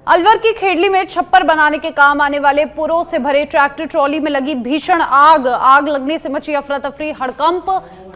अलवर की खेडली में छप्पर बनाने के काम आने वाले पुरों से भरे ट्रैक्टर ट्रॉली में लगी भीषण आग लगने से मची अफरा तफरी। हड़कंप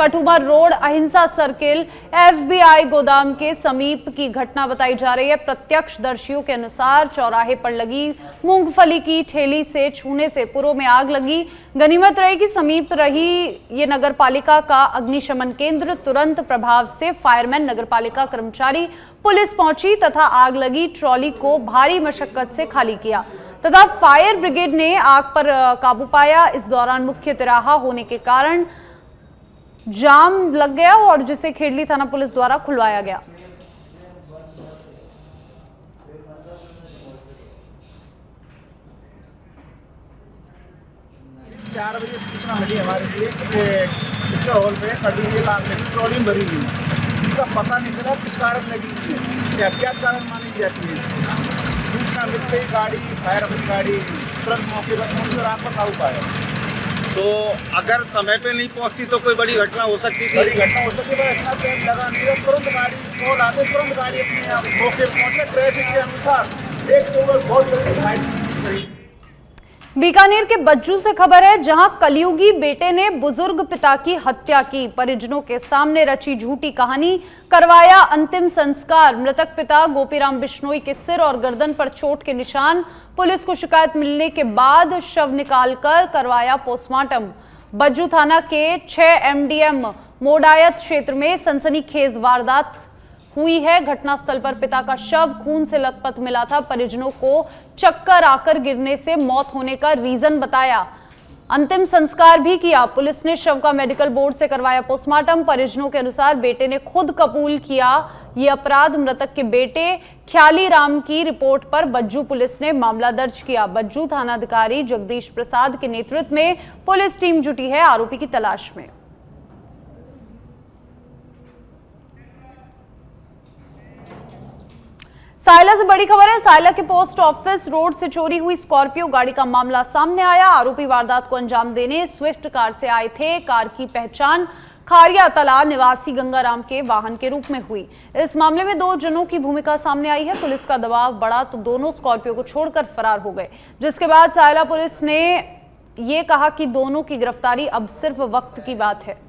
कठुमर रोड अहिंसा सर्किल एफबीआई गोदाम के समीप की घटना बताई जा रही है। प्रत्यक्षदर्शियों के अनुसार चौराहे पर लगी मूंगफली की ठेली से छूने से पुरों में आग लगी। गनीमत रही कि समीप रही ये नगर पालिका का अग्निशमन केंद्र। तुरंत प्रभाव से फायरमैन, नगर पालिका कर्मचारी, पुलिस पहुंची तथा आग लगी ट्रॉली को भारी मशक्कत से खाली किया तथा फायर ब्रिगेड ने आग पर काबू पाया। इस दौरान मुख्य तिराहा होने के कारण जाम लग गया और जिसे खेडली थाना पुलिस द्वारा खुलवाया गया। 4 बजे सूचना मिली हमारे लिए पिक्चर हॉल पे खड़ी हुई आग लगी, ट्रॉली भरी हुई है। इसका पता नहीं चला किस कारण लगी है या क्या कारण मानी जाती है। सूचना मिलते ही गाड़ी, फायर ब्रिगेड गाड़ी तुरंत मौके पर पहुंची और आग पर काबू पाया। तो अगर समय पे नहीं पहुंचती तो कोई बड़ी घटना हो सकती थी। बड़ी घटना हो सकती है, इतना टाइम लगा नहीं है। तुरंत गाड़ी कॉल आते, तुरंत गाड़ी अपने मौके पर पहुंचे। ट्रैफिक के अनुसार एक तो बहुत जल्दी फाइट करी। बीकानेर के बज्जू से खबर है, जहां कलयुगी बेटे ने बुजुर्ग पिता की हत्या की। परिजनों के सामने रची झूठी कहानी, करवाया अंतिम संस्कार। मृतक पिता गोपीराम बिश्नोई के सिर और गर्दन पर चोट के निशान। पुलिस को शिकायत मिलने के बाद शव निकालकर करवाया पोस्टमार्टम। बज्जू थाना के 6 MDM मोडायत क्षेत्र में सनसनीखेज वारदात हुई है। घटनास्थल पर पिता का शव खून से लथपथ मिला था। परिजनों को चक्कर आकर गिरने से मौत होने का रीजन बताया। अंतिम संस्कार भी किया। पुलिस ने शव का मेडिकल बोर्ड से करवाया पोस्टमार्टम। परिजनों के अनुसार बेटे ने खुद कबूल किया ये अपराध। मृतक के बेटे ख्याली राम की रिपोर्ट पर बज्जू पुलिस ने मामला दर्ज किया। बज्जू थानाधिकारी जगदीश प्रसाद के नेतृत्व में पुलिस टीम जुटी है आरोपी की तलाश में। सायला से बड़ी खबर है। सायला के पोस्ट ऑफिस रोड से चोरी हुई स्कॉर्पियो गाड़ी का मामला सामने आया। आरोपी वारदात को अंजाम देने स्विफ्ट कार से आए थे। कार की पहचान खारिया तला निवासी गंगाराम के वाहन के रूप में हुई। इस मामले में 2 जनों की भूमिका सामने आई है। पुलिस का दबाव बढ़ा तो दोनों स्कॉर्पियो को छोड़कर फरार हो गए, जिसके बाद सायला पुलिस ने यह कहा कि दोनों की गिरफ्तारी अब सिर्फ वक्त की बात है।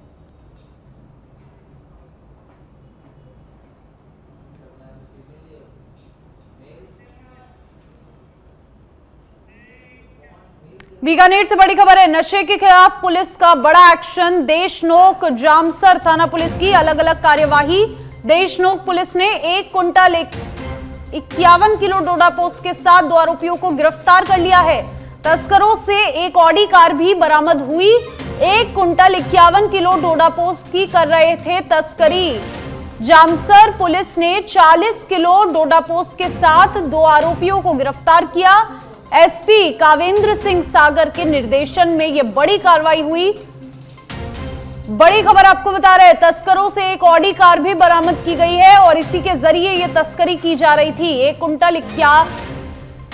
बीकानेर से बड़ी खबर है। नशे के खिलाफ पुलिस का बड़ा एक्शन। देशनोक जामसर थाना पुलिस की अलग अलग कार्यवाही। देशनोक पुलिस ने 1 कुंटल 51 किलो डोडा पोस्त के साथ 2 आरोपियों को गिरफ्तार कर लिया है। तस्करों से एक ऑडी कार भी बरामद हुई। 1 कुंटल 51 किलो डोडा पोस्त की कर रहे थे तस्करी। जामसर पुलिस ने 40 किलो डोडा पोस्त के साथ 2 आरोपियों को गिरफ्तार किया। एसपी कावेंद्र सिंह सागर के निर्देशन में यह बड़ी कार्रवाई हुई। बड़ी खबर आपको बता रहे हैं, तस्करों से एक ऑडी कार भी बरामद की गई है और इसी के जरिए यह तस्करी की जा रही थी। 1 कुंटल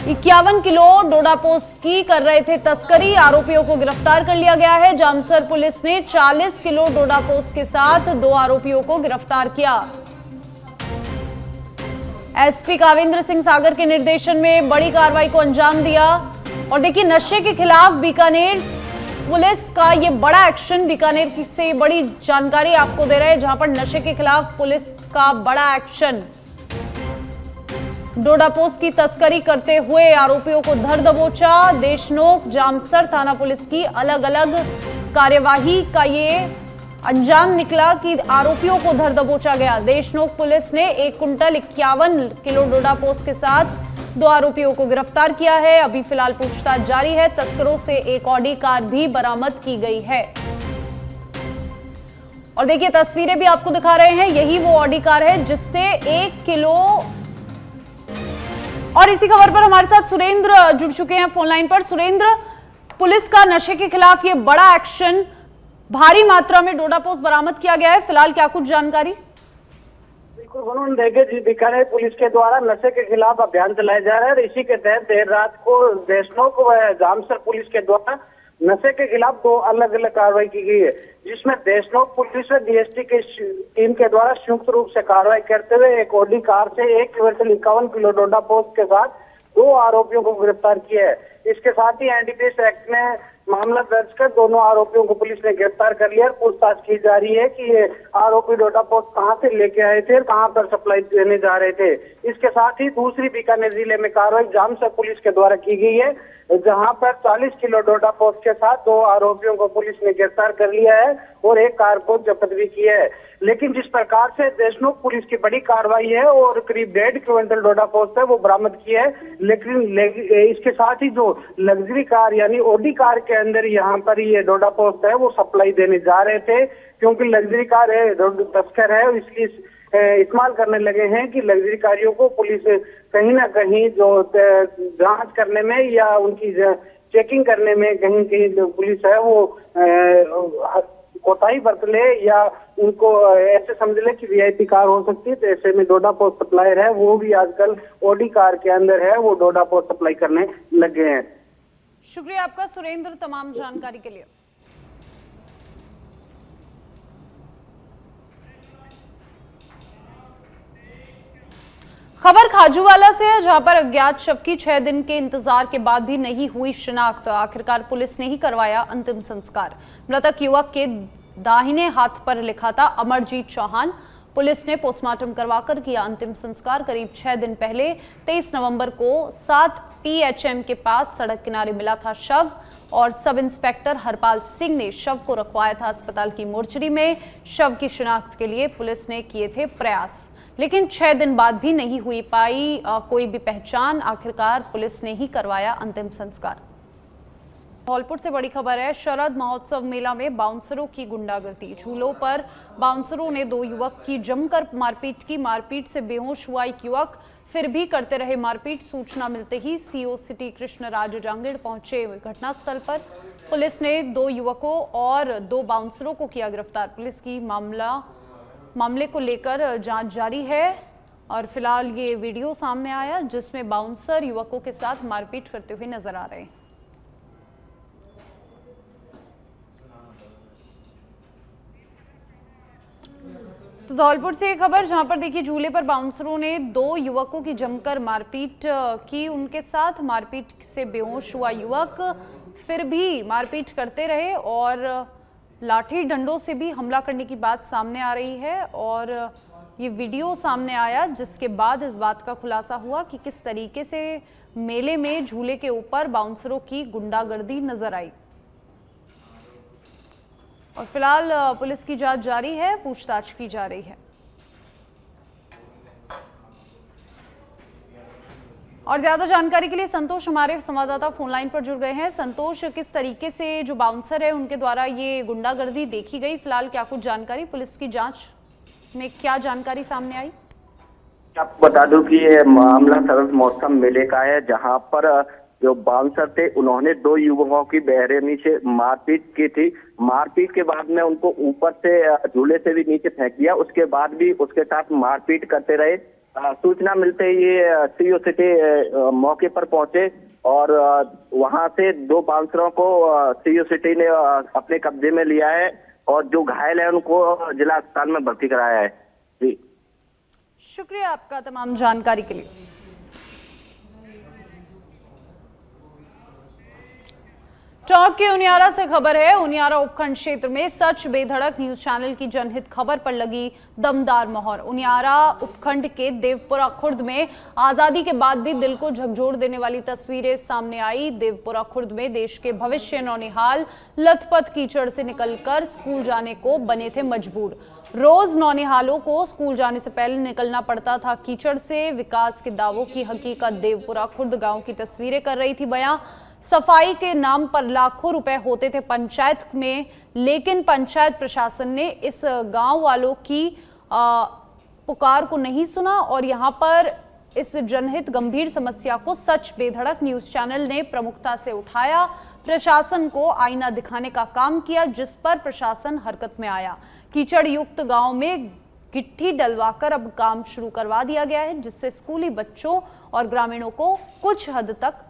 51 किलो डोडा पोस्त की कर रहे थे तस्करी। आरोपियों को गिरफ्तार कर लिया गया है। जामसर पुलिस ने 40 किलो डोडा पोस्त के साथ 2 आरोपियों को गिरफ्तार किया। एसपी कावेंद्र सिंह सागर के निर्देशन में बड़ी कार्रवाई को अंजाम दिया। और देखिए, नशे के खिलाफ बीकानेर पुलिस का ये बड़ा एक्शन। बीकानेर से बड़ी जानकारी आपको दे रहे हैं, जहां पर नशे के खिलाफ पुलिस का बड़ा एक्शन। डोडा पोस्त की तस्करी करते हुए आरोपियों को धर दबोचा। देशनोक जामसर थाना पुलिस की अलग अलग कार्यवाही का ये अंजाम निकला कि आरोपियों को धर दबोचा गया। देशनोक पुलिस ने 1 कुंटल 51 किलो डोडा पोस्त के साथ 2 आरोपियों को गिरफ्तार किया है। अभी फिलहाल पूछताछ जारी है। तस्करों से एक ऑडी कार भी बरामद की गई है। और देखिए, तस्वीरें भी आपको दिखा रहे हैं, यही वो ऑडी कार है जिससे 1 किलो। और इसी खबर पर हमारे साथ सुरेंद्र जुड़ चुके हैं फोन लाइन पर। सुरेंद्र, पुलिस का नशे के खिलाफ ये बड़ा एक्शन, भारी मात्रा में डोडा पोस्त बरामद किया गया है, फिलहाल क्या कुछ जानकारी? बिल्कुल देखिए जी, बीकानेर पुलिस के द्वारा नशे के खिलाफ अभियान चलाया जा रहा है और इसी के तहत देर रात को देशनोक व जामसर पुलिस के द्वारा नशे के खिलाफ 2 अलग अलग कार्रवाई की गई है, जिसमें देशनोक पुलिस व डीएसटी की टीम के द्वारा संयुक्त रूप से कार्रवाई करते हुए एक ऑडी कार से 1 क्विंटल 51 किलो डोडा पोस्त के साथ 2 आरोपियों को गिरफ्तार किया है। इसके साथ ही एनडीपीएस एक्ट में मामला दर्ज कर दोनों आरोपियों को पुलिस ने गिरफ्तार कर लिया और पूछताछ की जा रही है कि ये आरोपी डोडा पोस्ट कहां से लेके आए थे और कहां पर सप्लाई देने जा रहे थे। इसके साथ ही दूसरी बीकानेर जिले में कार्रवाई जामसर पुलिस के द्वारा की गई है, जहां पर 40 किलो डोडा पोस्ट के साथ 2 आरोपियों को पुलिस ने गिरफ्तार कर लिया है और एक कार को जब्त भी किया है। लेकिन जिस प्रकार से देशमुख पुलिस की बड़ी कार्रवाई है और करीब 1.5 क्विंटल डोडा पोस्ट है वो बरामद की है, लेकिन इसके साथ ही जो लग्जरी कार यानी ऑडी कार के अंदर यहाँ पर ये डोडा पोस्ट है वो सप्लाई देने जा रहे थे, क्योंकि लग्जरी कार है, तस्कर है, इसलिए इस्तेमाल करने लगे हैं कि लग्जरी कारियों को पुलिस कहीं ना कहीं जो जांच करने में या उनकी चेकिंग करने में कहीं कहीं जो पुलिस है वो कोताही बरत ले या उनको ऐसे समझ ले कि वीआईपी कार हो सकती है। तो ऐसे में डोडा पोस्ट सप्लायर है वो भी आजकल ऑडी कार के अंदर है वो डोडा पोस्ट सप्लाई करने लगे हैं। शुक्रिया आपका सुरेंद्र तमाम जानकारी के लिए। खबर खाजूवाला से है, जहां पर अज्ञात शव की 6 दिन के इंतजार के बाद भी नहीं हुई शिनाख्त। आखिरकार पुलिस ने ही करवाया अंतिम संस्कार। मृतक युवक के दाहिने हाथ पर लिखा था अमरजीत चौहान। पुलिस ने पोस्टमार्टम करवाकर किया अंतिम संस्कार। करीब 6 दिन पहले 23 नवंबर को 7 PHM के पास सड़क किनारे मिला था शव और सब इंस्पेक्टर हरपाल सिंह ने शव को रखवाया था अस्पताल की मोर्चरी में। शव की शिनाख्त के लिए पुलिस ने किए थे प्रयास, लेकिन 6 दिन बाद भी नहीं हुई पाई कोई भी पहचान। आखिरकार पुलिस ने ही करवाया अंतिम संस्कार। धौलपुर से बड़ी खबर है, शरद महोत्सव मेला में बाउंसरों की गुंडागर्दी। झूलों पर बाउंसरों ने 2 युवक की जमकर मारपीट की। मारपीट से बेहोश हुआ एक युवक फिर भी करते रहे मारपीट। सूचना मिलते ही सीओ सिटी कृष्णराज जांगिड़ पहुंचे घटनास्थल पर। पुलिस ने 2 युवकों और 2 बाउंसरों को किया गिरफ्तार। पुलिस की मामले को लेकर जांच जारी है और फिलहाल ये वीडियो सामने आया जिसमें बाउंसर युवकों के साथ मारपीट करते हुए नजर आ रहे हैं। तो धौलपुर से एक खबर, जहां पर देखिए झूले पर बाउंसरों ने 2 युवकों की जमकर मारपीट की। उनके साथ मारपीट से बेहोश हुआ युवक फिर भी मारपीट करते रहे और लाठी डंडों से भी हमला करने की बात सामने आ रही है। और ये वीडियो सामने आया जिसके बाद इस बात का खुलासा हुआ कि किस तरीके से मेले में झूले के ऊपर बाउंसरों की गुंडागर्दी नजर आई। और फिलहाल पुलिस की जांच जारी है, पूछताछ की जा रही है। और ज्यादा जानकारी के लिए संतोष हमारे संवाददाता फोन लाइन पर जुड़ गए हैं। संतोष, किस तरीके से जो बाउंसर है उनके द्वारा ये गुंडागर्दी देखी गई, फिलहाल क्या कुछ जानकारी, पुलिस की जांच में क्या जानकारी सामने आई? आपको बता दूं कि ये मामला शरद महोत्सव मेले का है, जहां पर जो बाउंसर थे उन्होंने 2 युवकों की बेरहमी से मारपीट की थी। मारपीट के बाद में उनको ऊपर से झूले से भी नीचे फेंक दिया, उसके बाद भी उसके साथ मारपीट करते रहे। सूचना मिलते ही ये सीओ सिटी मौके पर पहुंचे और वहां से 2 बाउंसरों को सीओ सिटी ने अपने कब्जे में लिया है और जो घायल है उनको जिला अस्पताल में भर्ती कराया है। जी शुक्रिया आपका तमाम जानकारी के लिए। टॉक के उनियारा से खबर है, उनियारा उपखंड क्षेत्र में सच बेधड़क न्यूज चैनल की जनहित खबर पर लगी दमदार मोहर। उनियारा उपखंड के देवपुरा खुर्द में आजादी के बाद भी दिल को झकझोर देने वाली तस्वीरें सामने आई। देवपुरा खुर्द में देश के भविष्य नौनिहाल लथपथ कीचड़ से निकलकर स्कूल जाने को बने थे मजबूर। रोज नौनिहालों को स्कूल जाने से पहले निकलना पड़ता था कीचड़ से। विकास के दावों की हकीकत देवपुरा खुर्द गांव की तस्वीरें कर रही थी बयां। सफाई के नाम पर लाखों रुपए होते थे पंचायत में, लेकिन पंचायत प्रशासन ने इस गांव वालों की पुकार को नहीं सुना और यहां पर इस जनहित गंभीर समस्या को सच बेधड़क न्यूज चैनल ने प्रमुखता से उठाया। प्रशासन को आईना दिखाने का काम किया, जिस पर प्रशासन हरकत में आया। कीचड़ युक्त गांव में गिट्टी डलवाकर अब काम शुरू करवा दिया गया है, जिससे स्कूली बच्चों और ग्रामीणों को कुछ हद तक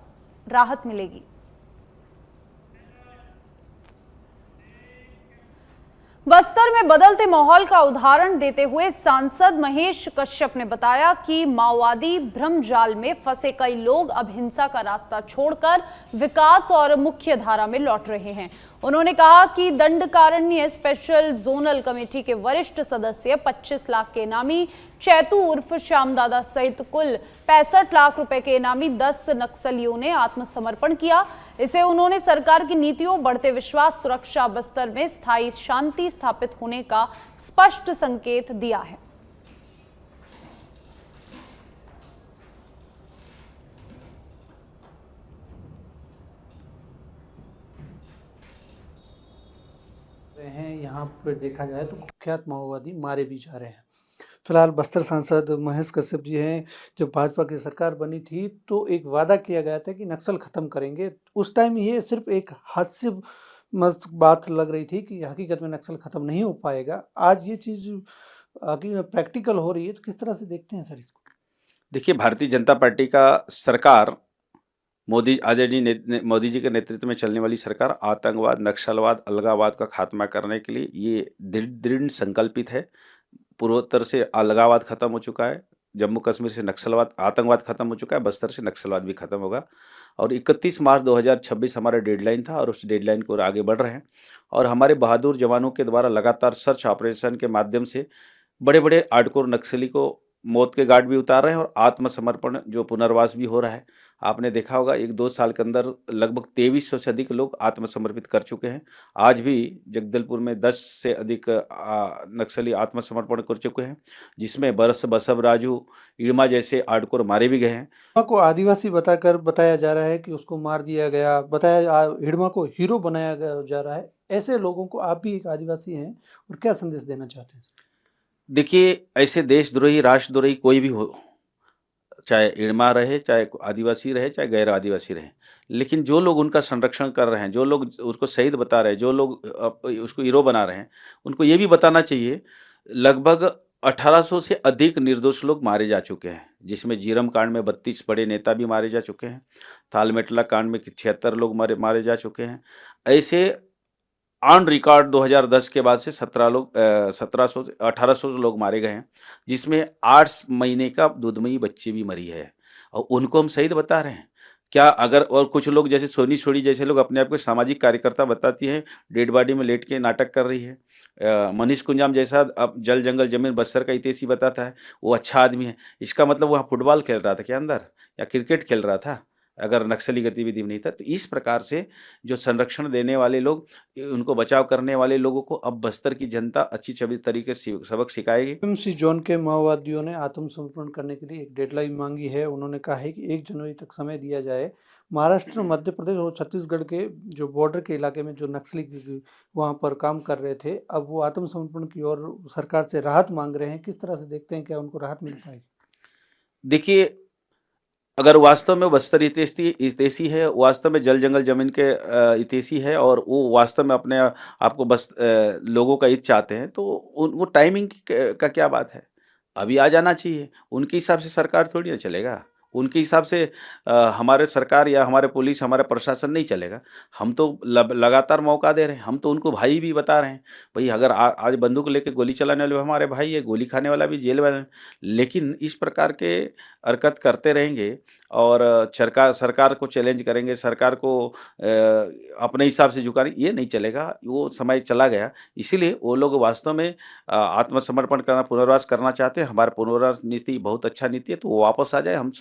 राहत मिलेगी। बस्तर में बदलते माहौल का उदाहरण देते हुए सांसद महेश कश्यप ने बताया कि माओवादी भ्रमजाल में फंसे कई लोग अब हिंसा का रास्ता छोड़कर विकास और मुख्य धारा में लौट रहे हैं। उन्होंने कहा कि दंडकारण्य स्पेशल जोनल कमेटी के वरिष्ठ सदस्य 25 लाख के इनामी चैतू उर्फ श्यामदादा सहित कुल 65 लाख रुपए के इनामी 10 नक्सलियों ने आत्मसमर्पण किया। इसे उन्होंने सरकार की नीतियों, बढ़ते विश्वास, सुरक्षा, बस्तर में स्थायी शांति स्थापित होने का स्पष्ट संकेत दिया है। हैं यहाँ पर देखा जाए तो कुख्यात माओवादी मारे भी जा रहे हैं। फिलहाल बस्तर सांसद महेश कश्यप जी हैं। जब भाजपा की सरकार बनी थी तो एक वादा किया गया था कि नक्सल खत्म करेंगे। उस टाइम ये सिर्फ एक हास्यास्पद बात लग रही थी कि हकीकत में नक्सल खत्म नहीं हो पाएगा। आज ये चीज़ प्रैक्टिकल हो रही है, तो किस तरह से देखते हैं सर इसको? देखिए, भारतीय जनता पार्टी का सरकार मोदी जी के नेतृत्व में चलने वाली सरकार आतंकवाद, नक्सलवाद, अलगाववाद का खात्मा करने के लिए ये दृढ़ संकल्पित है। पूर्वोत्तर से अलगाववाद खत्म हो चुका है, जम्मू कश्मीर से नक्सलवाद, आतंकवाद खत्म हो चुका है, बस्तर से नक्सलवाद भी खत्म होगा। और 31 मार्च 2026 हमारा डेडलाइन था और उस डेडलाइन को आगे बढ़ रहे हैं। और हमारे बहादुर जवानों के द्वारा लगातार सर्च ऑपरेशन के माध्यम से बड़े बड़े हार्डकोर नक्सली को मौत के घाट भी उतार रहे हैं और आत्मसमर्पण जो पुनर्वास भी हो रहा है। आपने देखा होगा 1-2 साल के अंदर लगभग 2300 से अधिक लोग आत्मसमर्पित कर चुके हैं। आज भी जगदलपुर में 10 से अधिक नक्सली आत्मसमर्पण कर चुके हैं, जिसमें बसव राजू, इड़मा जैसे हार्डकोर मारे भी गए हैं। हिड़मा को आदिवासी बताकर बताया जा रहा है कि उसको मार दिया गया, हिड़मा को हीरो बनाया जा रहा है। ऐसे लोगों को, आप भी एक आदिवासी हैं, और क्या संदेश देना चाहते हैं? देखिए, ऐसे देशद्रोही, राष्ट्रद्रोही कोई भी हो, चाहे इड़मा रहे, चाहे आदिवासी रहे, चाहे गैर आदिवासी रहे, लेकिन जो लोग उनका संरक्षण कर रहे हैं, जो लोग उसको शहीद बता रहे हैं, जो लोग उसको हीरो बना रहे हैं, उनको ये भी बताना चाहिए लगभग 1800 से अधिक निर्दोष लोग मारे जा चुके हैं, जिसमें जीरम कांड में 32 बड़े नेता भी मारे जा चुके हैं। थालमेटला कांड में 76 लोग मारे जा चुके हैं। ऐसे ऑन रिकॉर्ड 2010 के बाद से 1700 से 1800 लोग मारे गए हैं, जिसमें 8 महीने का दूधमई बच्ची भी मरी है, और उनको हम शहीद बता रहे हैं क्या? अगर और कुछ लोग जैसे सोनी छोड़ी जैसे लोग अपने आप को सामाजिक कार्यकर्ता बताती हैं, डेड बॉडी में लेट के नाटक कर रही है। मनीष कुंजाम जैसा अब जल जंगल जमीन बस्तर का हितैषी बताता है, वो अच्छा आदमी है। इसका मतलब वहाँ फुटबॉल खेल रहा था क्या अंदर, या क्रिकेट खेल रहा था, अगर नक्सली गतिविधि में नहीं था? तो इस प्रकार से जो संरक्षण देने वाले लोग, उनको बचाव करने वाले लोगों को अब बस्तर की जनता अच्छी तरीके से सबक सिखाएगी। एमसी जोन के माओवादियों ने आत्मसमर्पण करने के लिए एक डेडलाइन मांगी है। उन्होंने कहा है कि 1 जनवरी तक समय दिया जाए। महाराष्ट्र, मध्य प्रदेश और छत्तीसगढ़ के जो बॉर्डर के इलाके में जो नक्सली वहाँ पर काम कर रहे थे, अब वो आत्मसमर्पण की ओर सरकार से राहत मांग रहे हैं। किस तरह से देखते हैं, क्या उनको राहत मिल पाएगी? देखिए, अगर वास्तव में बस्तर हितैषी है, वास्तव में जल जंगल जमीन के हितैषी है, और वो वास्तव में अपने आप को बस लोगों का हित चाहते हैं, तो वो टाइमिंग का क्या बात है? अभी आ जाना चाहिए। उनके हिसाब से सरकार थोड़ी ना चलेगा, उनके हिसाब से हमारे सरकार या हमारे पुलिस, हमारा प्रशासन नहीं चलेगा। हम तो लगातार मौका दे रहे हैं, हम तो उनको भाई भी बता रहे हैं, भाई अगर आज बंदूक लेके गोली चलाने वाले हमारे भाई है, गोली खाने वाला भी जेल में है। लेकिन इस प्रकार के हरकत करते रहेंगे और सरकार को चैलेंज करेंगे, सरकार को अपने हिसाब से झुकाने, ये नहीं चलेगा। वो समय चला गया। इसीलिए वो लोग वास्तव में आत्मसमर्पण करना, पुनर्वास करना चाहते हैं। हमारा पुनर्वास नीति बहुत अच्छा नीति है, तो वो वापस आ जाए, हम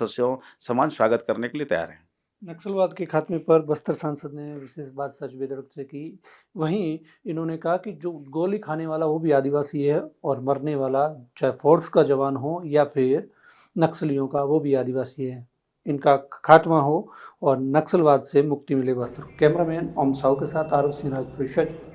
समान स्वागत करने के लिए तैयार हैं। नक्सलवाद के खात्मे पर बस्तर सांसद ने विशेष बात सच बेदर्द से की। वहीं इन्होंने कहा कि जो गोली खाने वाला वो भी आदिवासी है, और मरने वाला चाहे फोर्स का जवान हो या फिर नक्सलियों का, वो भी आदिवासी है। इनका खात्मा हो और नक्सलवाद से मुक्ति मिले बस्तर। कैमरामैन ओम साहू के साथ आरोप सिंह राजपुर।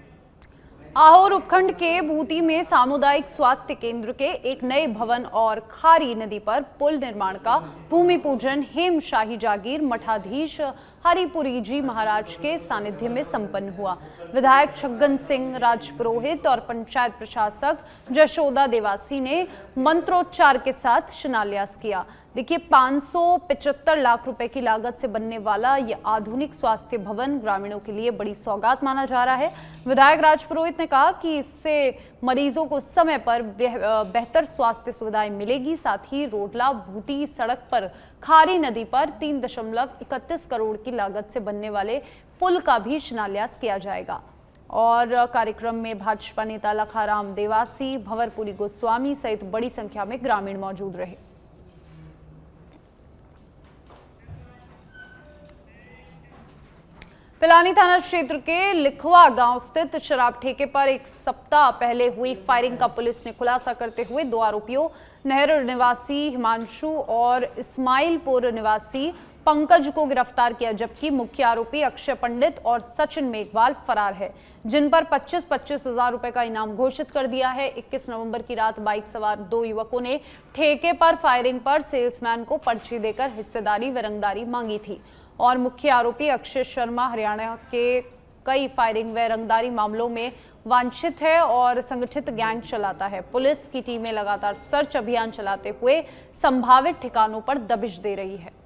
आहोर उपखंड के भूती में सामुदायिक स्वास्थ्य केंद्र के एक नए भवन और खारी नदी पर पुल निर्माण का भूमि पूजन हेम शाही जागीर मठाधीश हरिपुरी जी महाराज के सानिध्य में संपन्न हुआ। विधायक छगन सिंह राजपुरोहित और पंचायत प्रशासक जशोदा देवासी ने मंत्रोच्चार के साथ शिलान्यास किया। देखिए, 575 लाख रुपए की लागत से बनने वाला यह आधुनिक स्वास्थ्य भवन ग्रामीणों के लिए बड़ी सौगात माना जा रहा है। विधायक राजपुरोहित ने कहा कि इससे मरीजों को समय पर बेहतर स्वास्थ्य सुविधाएं मिलेगी। साथ ही रोडला भूटी सड़क पर खारी नदी पर 3.31 करोड़ की लागत से बनने वाले पुल का भी शिलान्यास किया जाएगा। और कार्यक्रम में भाजपा नेता लखाराम देवासी, भंवरपुरी गोस्वामी सहित बड़ी संख्या में ग्रामीण मौजूद रहे। पिलानी थाना क्षेत्र के लिखवा गांव स्थित शराब ठेके पर एक सप्ताह पहले हुई फायरिंग का पुलिस ने खुलासा करते हुए 2 आरोपियों नहर निवासी हिमांशु और इस्माइलपुर निवासी पंकज को गिरफ्तार किया, जबकि मुख्य आरोपी अक्षय पंडित और सचिन मेघवाल फरार है, जिन पर 25-25 हजार रुपए का इनाम घोषित कर दिया है। 21 नवंबर की रात बाइक सवार 2 युवकों ने ठेके पर फायरिंग पर सेल्समैन को पर्ची देकर हिस्सेदारी व रंगदारी मांगी थी और मुख्य आरोपी अक्षय शर्मा हरियाणा के कई फायरिंग व रंगदारी मामलों में वांछित है और संगठित गैंग चलाता है। पुलिस की टीमें लगातार सर्च अभियान चलाते हुए संभावित ठिकानों पर दबिश दे रही है।